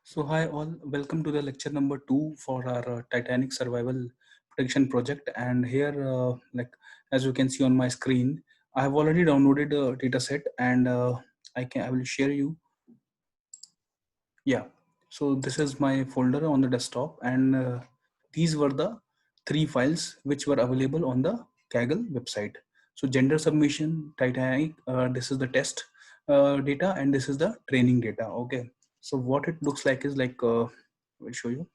So hi all, welcome to the lecture number 2 for our Titanic survival prediction project. And here, as you can see on my screen, I have already downloaded a data set, and I will share you. Yeah. So this is my folder on the desktop, and these were the three files which were available on the Kaggle website. So gender submission, Titanic. This is the test data, and this is the training data. Okay. So what it looks like is like. We'll show you.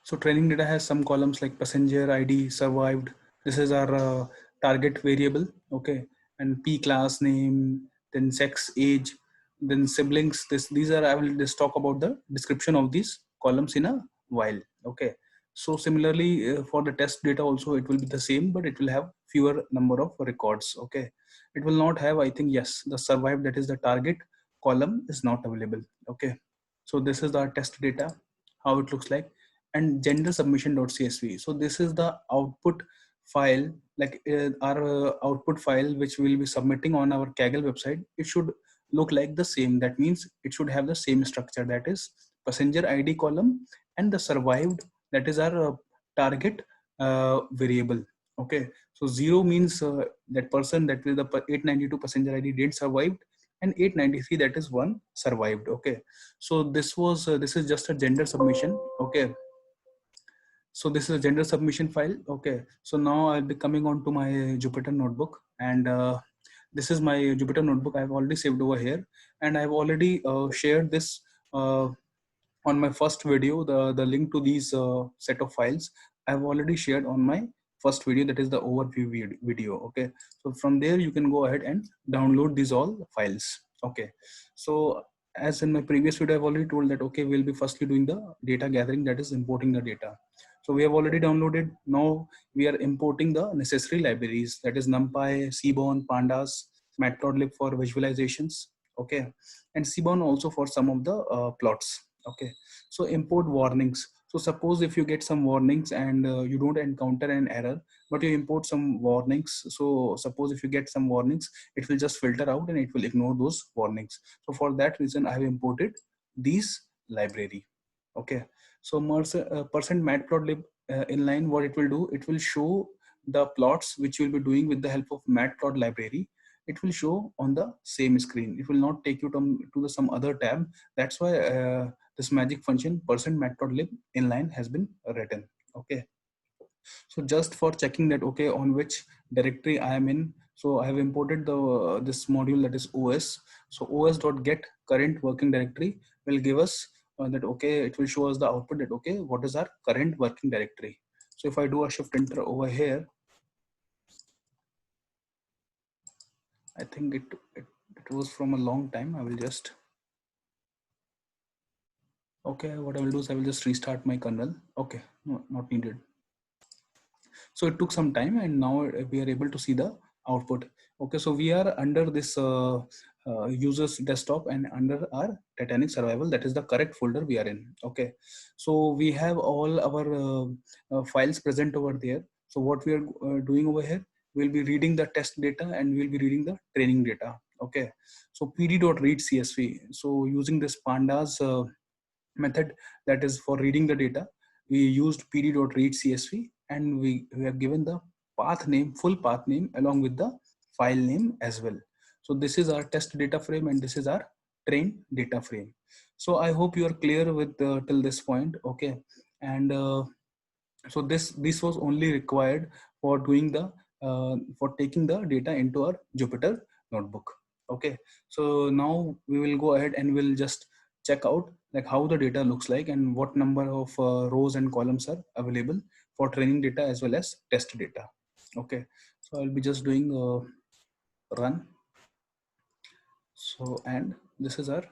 So training data has some columns like passenger ID, survived. This is our target variable, okay, and P class name, then sex, age, then siblings. These are I will just talk about the description of these columns in a while, okay. So similarly for the test data also it will be the same, but it will have fewer number of records, okay. It will not have, I think, yes, the survived, that is the target column, is not available, okay. So this is the test data, how it looks like, and gender submission.csv. So this is the output file, like our output file which we will be submitting on our Kaggle website. It should look like the same. That means it should have the same structure, that is passenger ID column and the survived, that is our target variable, okay. So 0 means that person, that is the 892 passenger ID didn't survive, and 893, that is one survived, okay. So this is just a gender submission, okay. So this is a gender submission file, okay. So now I'll be coming on to my Jupyter notebook, and this is my Jupyter notebook. I've already saved over here, and I've already shared this uh, on my first video. The link to these set of files I've already shared on my first video, that is the overview video, okay. So from there you can go ahead and download these all files, okay. So as in my previous video I've already told that, okay, we'll be firstly doing the data gathering, that is importing the data. So we have already downloaded. Now we are importing the necessary libraries, that is NumPy, Seaborn, Pandas, Matplotlib for visualizations, okay, and Seaborn also for some of the plots, okay. So import warnings. So suppose if you get some warnings and you don't encounter an error, but you import some warnings. So suppose if you get some warnings, it will just filter out and it will ignore those warnings. So for that reason I have imported these library, okay. So percent matplotlib inline, what it will do, it will show the plots which you will be doing with the help of matplot library. It will show on the same screen. It will not take you to the some other tab. That's why this magic function percent matplotlib inline has been written, okay. So just for checking that, okay, on which directory I am in, so I have imported the this module, that is OS. So os.get current working directory will give us that, okay, it will show us the output that, okay, what is our current working directory. So if I do a shift enter over here, I think it was from a long time. I will just, okay, what I will do is I will just restart my kernel. Okay, no, not needed. So it took some time, and now we are able to see the output. Okay, so we are under this user's desktop and under our Titanic survival. That is the correct folder we are in. Okay, so we have all our files present over there. So what we are doing over here, we'll be reading the test data and we'll be reading the training data. Okay, so pd.read CSV. So using this pandas method, that is for reading the data, we used pd.read CSV, and we have given the path name, full path name, along with the file name as well. So this is our test data frame and this is our train data frame. So I hope you are clear with till this point, okay. And so this was only required for doing the for taking the data into our Jupyter notebook, okay. So now we will go ahead and we'll just check out like how the data looks like and what number of rows and columns are available for training data as well as test data, okay. So I'll be just doing run. So, and this is our,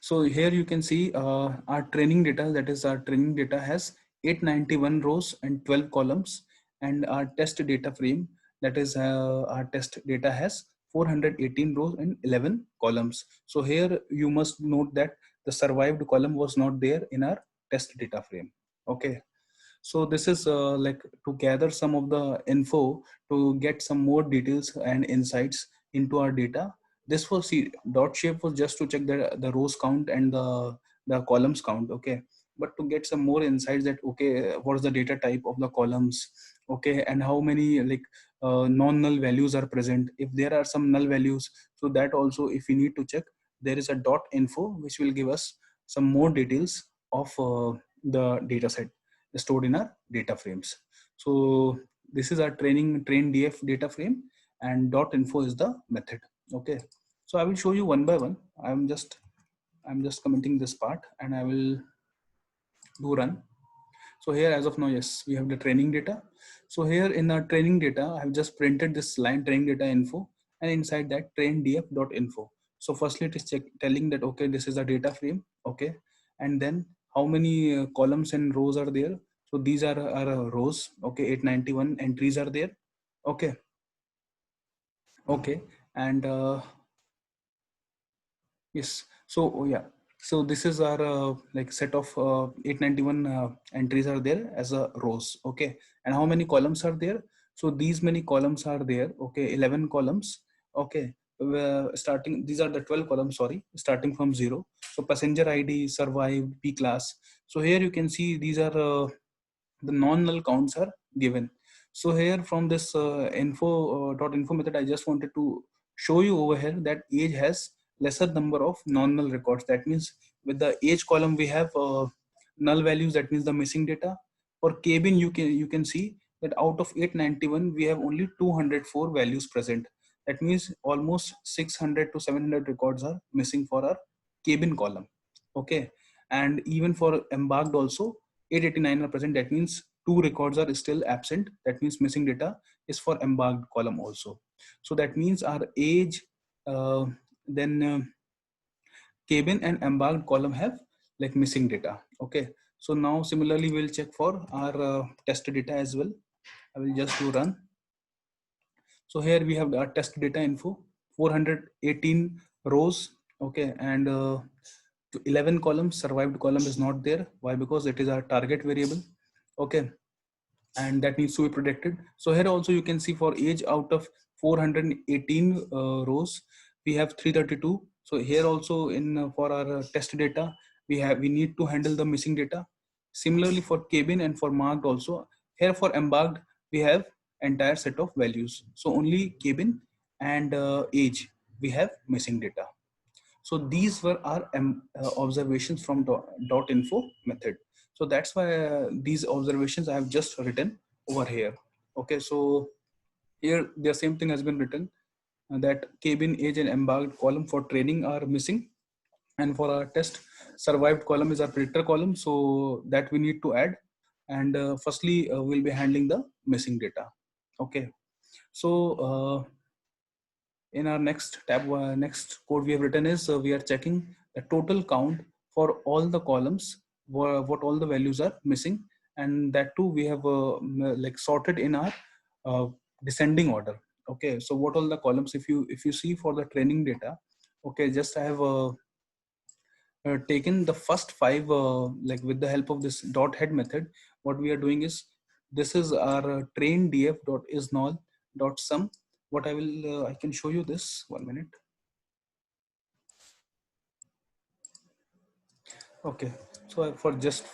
so here you can see our training data, that is our training data has 891 rows and 12 columns, and our test data frame, that is our test data has 418 rows and 11 columns. So here you must note that the survived column was not there in our test data frame, okay. So this is like to gather some of the info to get some more details and insights into our data. This was see dot shape was just to check the rows count and the columns count. Okay, but to get some more insights that okay, what is the data type of the columns, okay, and how many like non-null values are present, if there are some null values, so that also if we need to check, there is a dot info which will give us some more details of the data set stored in our data frames. So this is our train df data frame, and dot info is the method. Okay, so I will show you one by one. I'm just commenting this part and I will do run. So here as of now, yes, we have the training data. So here in our training data, I have just printed this line training data info, and inside that train df.info. So firstly it is telling that, okay, this is a data frame. Okay. And then how many columns and rows are there? So these are our rows. Okay. 891 entries are there. Okay. Okay. And yes. So oh yeah. So this is our like set of 891 entries are there as a rows. Okay. And how many columns are there? So these many columns are there. Okay. 11 columns. Okay. Starting, these are the 12 columns, sorry, starting from 0. So passenger ID, survived, P class. So here you can see these are the non-null counts are given. So here from this info method, I just wanted to show you over here that age has lesser number of non-null records. That means with the age column we have null values, that means the missing data. For cabin, you can see that out of 891 we have only 204 values present. That means almost 600 to 700 records are missing for our cabin column. Okay, and even for embarked also 889 are present. That means two records are still absent. That means missing data is for embarked column also. So that means our age, then cabin and embarked column have like missing data. Okay. So now similarly we'll check for our test data as well. I will just do run. So here we have our test data info, 418 rows. Okay. And 11 columns. Survived column is not there. Why? Because it is our target variable. Okay, and that needs to be predicted. So here also you can see for age, out of 418 rows we have 332. So here also in for our test data we need to handle the missing data. Similarly for cabin and for marked also, here for embarked we have entire set of values. So only cabin and age we have missing data. So these were our observations from dot info method. So that's why these observations I have just written over here. Okay, so here the same thing has been written, that cabin, age and embarked column for training are missing, and for our test survived column is our predictor column, so that we need to add. And firstly we'll be handling the missing data. Okay, so in our next tab, next code we have written is we are checking the total count for all the columns, what all the values are missing, and that too we have like sorted in our uh, descending order. Okay, so what all the columns, if you see for the training data, okay, just I have taken the first five like with the help of this dot head method. What we are doing is, this is our train df dot is null dot sum. What I will I can show you this, 1 minute. Okay, so for just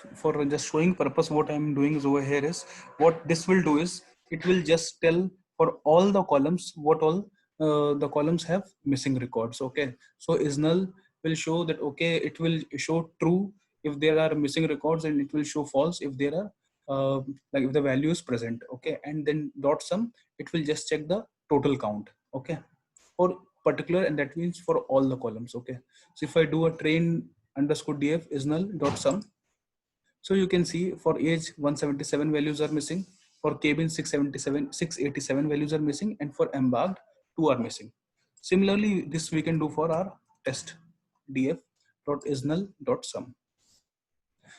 showing purpose, what I'm doing is over here is, what this will do is it will just tell for all the columns what all the columns have missing records. Okay, so is null will show that, okay, it will show true if there are missing records, and it will show false if there are like if the value is present. Okay, and then dot sum, it will just check the total count. Okay, for particular, and that means for all the columns. Okay, so if I do a train underscore df is null dot sum, so you can see for age 177 values are missing, for cabin 687 values are missing, and for embarked 2 are missing. Similarly this we can do for our test df dot is null dot sum.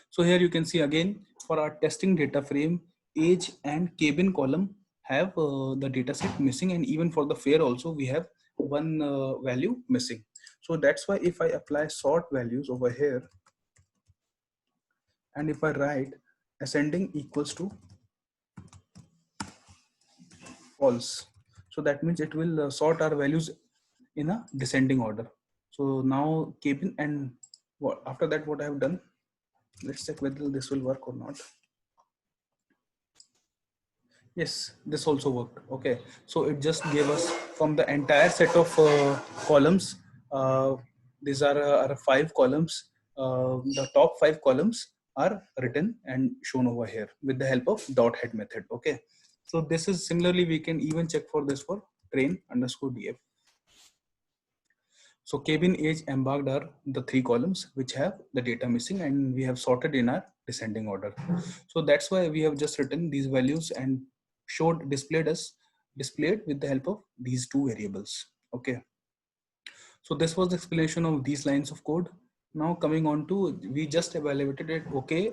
So here you can see again for our testing data frame, age and cabin column have the data set missing, and even for the fare also we have one value missing. So that's why if I apply sort values over here, and if I write ascending equals to false, so that means it will sort our values in a descending order. So now Kbin, and what after that what I have done, let's check whether this will work or not. Yes, this also worked. Okay, so it just gave us from the entire set of columns. Uh, these are 5 columns. The top 5 columns are written and shown over here with the help of dot head method. Okay, so this is similarly we can even check for this for train underscore df. So Kbin, age, embarked are the 3 columns which have the data missing, and we have sorted in our descending order. So that's why we have just written these values and displayed with the help of these 2 variables. Okay. So this was the explanation of these lines of code. Now coming on to, we just evaluated it. Okay,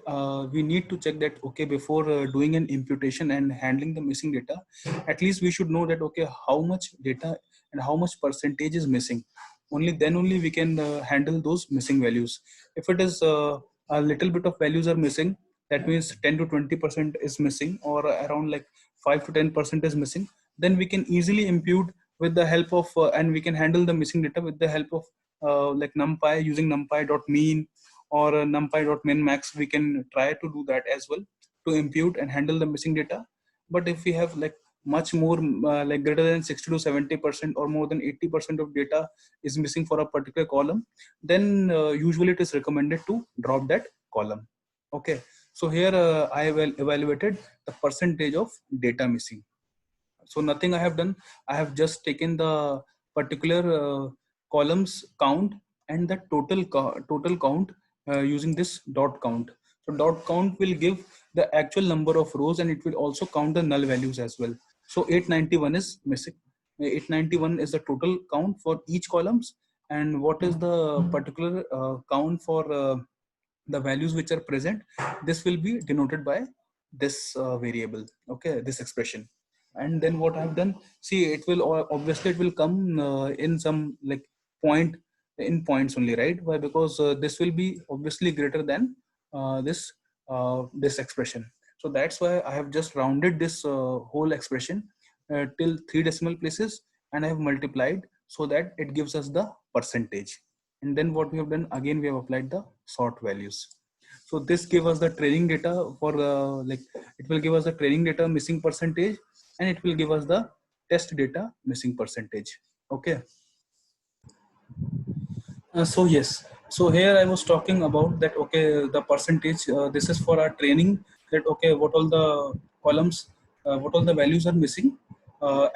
we need to check that, okay, before doing an imputation and handling the missing data, at least we should know that, okay, how much data and how much percentage is missing. Only then only we can handle those missing values. If it is a little bit of values are missing, that means 10 to 20% is missing, or around like 5 to 10% is missing, then we can easily impute with the help of and we can handle the missing data with the help of like numpy, using numpy.mean or numpy.min-max. We can try to do that as well to impute and handle the missing data. But if we have like much more like greater than 60 to 70% or more than 80% of data is missing for a particular column, then usually it is recommended to drop that column. Okay, so here I have evaluated the percentage of data missing. So nothing I have done. I have just taken the particular columns count and the total count using this dot count. So dot count will give the actual number of rows, and it will also count the null values as well. So 891 is missing. 891 is the total count for each columns, and what is the particular count for the values which are present, this will be denoted by this variable. Okay, this expression. And then what I've done, see, it will obviously it will come in some like point, in points only, right? Why? Because this will be obviously greater than this expression. So that's why I have just rounded this whole expression till 3 decimal places, and I have multiplied so that it gives us the percentage. And then what we have done, again we have applied the sort values. So this give us the training data for like it will give us the training data missing percentage, and it will give us the test data missing percentage. Okay. So yes, so here I was talking about that, okay, the percentage, this is for our training, that okay, what all the columns, what all the values are missing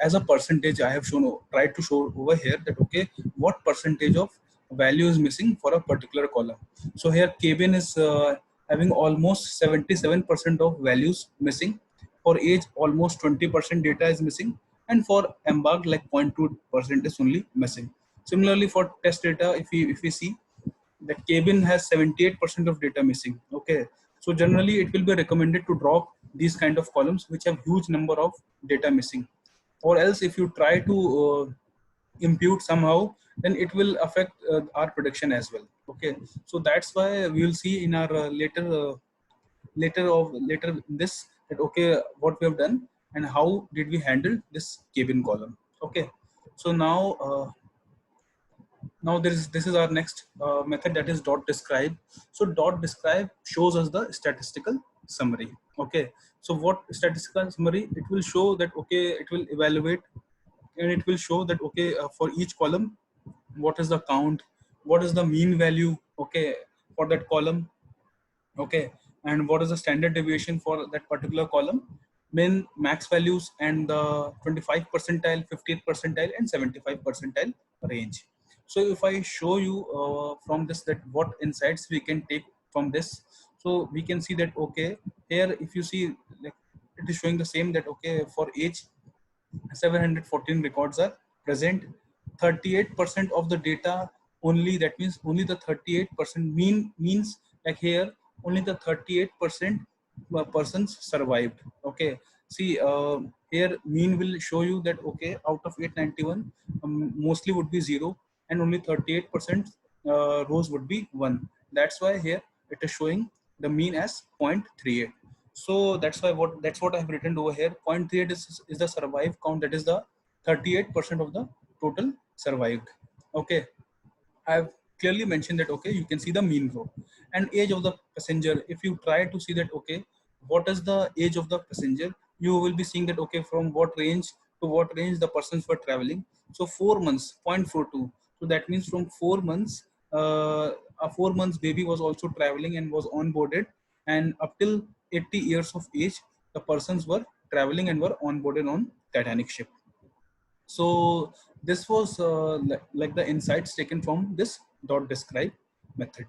as a percentage. I have tried to show over here that, okay, what percentage of value is missing for a particular column. So here Kbin is having almost 77% of values missing. For age, almost 20% data is missing, and for embark, like 0.2% is only missing. Similarly, for test data, if we see that Kbin has 78% of data missing. Okay, so generally it will be recommended to drop these kind of columns which have huge number of data missing, or else if you try to impute somehow, then it will affect our prediction as well. Okay, so that's why we will see in our later in this that, okay, what we have done and how did we handle this Kbin column. Okay, so now this is our next method, that is dot describe. So dot describe shows us the statistical summary. Okay, so what statistical summary, it will show that, okay, it will evaluate and it will show that, okay, for each column what is the count, what is the mean value, okay, for that column. Okay, and what is the standard deviation for that particular column, min max values, and the 25 percentile, 50th percentile, and 75 percentile range. So if I show you from this that what insights we can take from this, so we can see that, okay, here if you see, like, it is showing the same, that, okay, for age 714 records are present. 38% of the data only, that means only the 38% means, like here only the 38% persons survived. Okay, see, here mean will show you that, okay, out of 891 mostly would be 0, and only 38% rows would be 1. That's why here it is showing the mean as 0.38. So that's what I have written over here. 0.38 is the survive count, that is the 38% of the total survived. Okay, I've clearly mentioned that, okay, you can see the mean row and age of the passenger. If you try to see that, okay, what is the age of the passenger, you will be seeing that, okay, from what range to what range the persons were traveling. So 4 months, 0.42. So that means from 4 months, a 4 months baby was also traveling and was onboarded, and up till 80 years of age, the persons were traveling and were onboarded on Titanic ship. So this was like the insights taken from this dot describe method.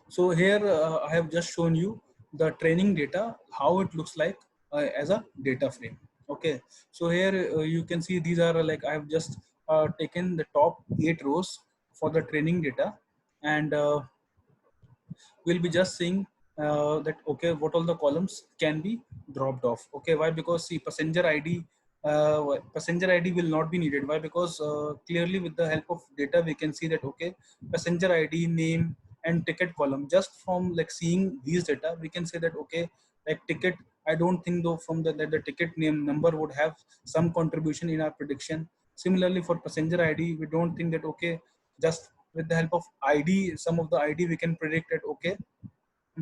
So here I have just shown you the training data, how it looks like as a data frame. Okay, so here you can see these are like I have just taken the top 8 rows for the training data, and we'll be just seeing that, okay, what all the columns can be dropped off. Okay, why? Because see, passenger id, passenger id will not be needed. Why? Because clearly with the help of data we can see that, okay, passenger id, name and ticket column, just from like seeing these data we can say that, okay, like ticket, I don't think though from the that the ticket name number would have some contribution in our prediction. Similarly for passenger id, we don't think that, okay, just with the help of id, some of the id we can predict that, okay,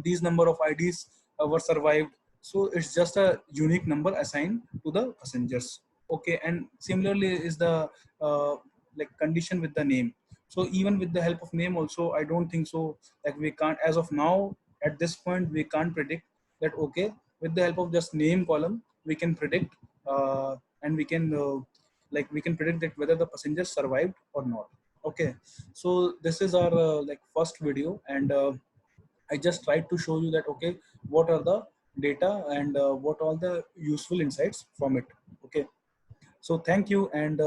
these number of ids were survived. So it's just a unique number assigned to the passengers. Okay, and similarly is the uh, like condition with the name. So even with the help of name also, I don't think so, like we can't, as of now, at this point we can't predict that, okay, with the help of just name column we can predict and we can like we can predict that whether the passengers survived or not. Okay, so this is our like first video, and I just tried to show you that, okay, what are the data and what all the useful insights from it. Okay, so thank you, and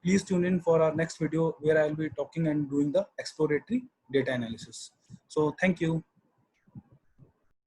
please tune in for our next video where I'll be talking and doing the exploratory data analysis. So thank you.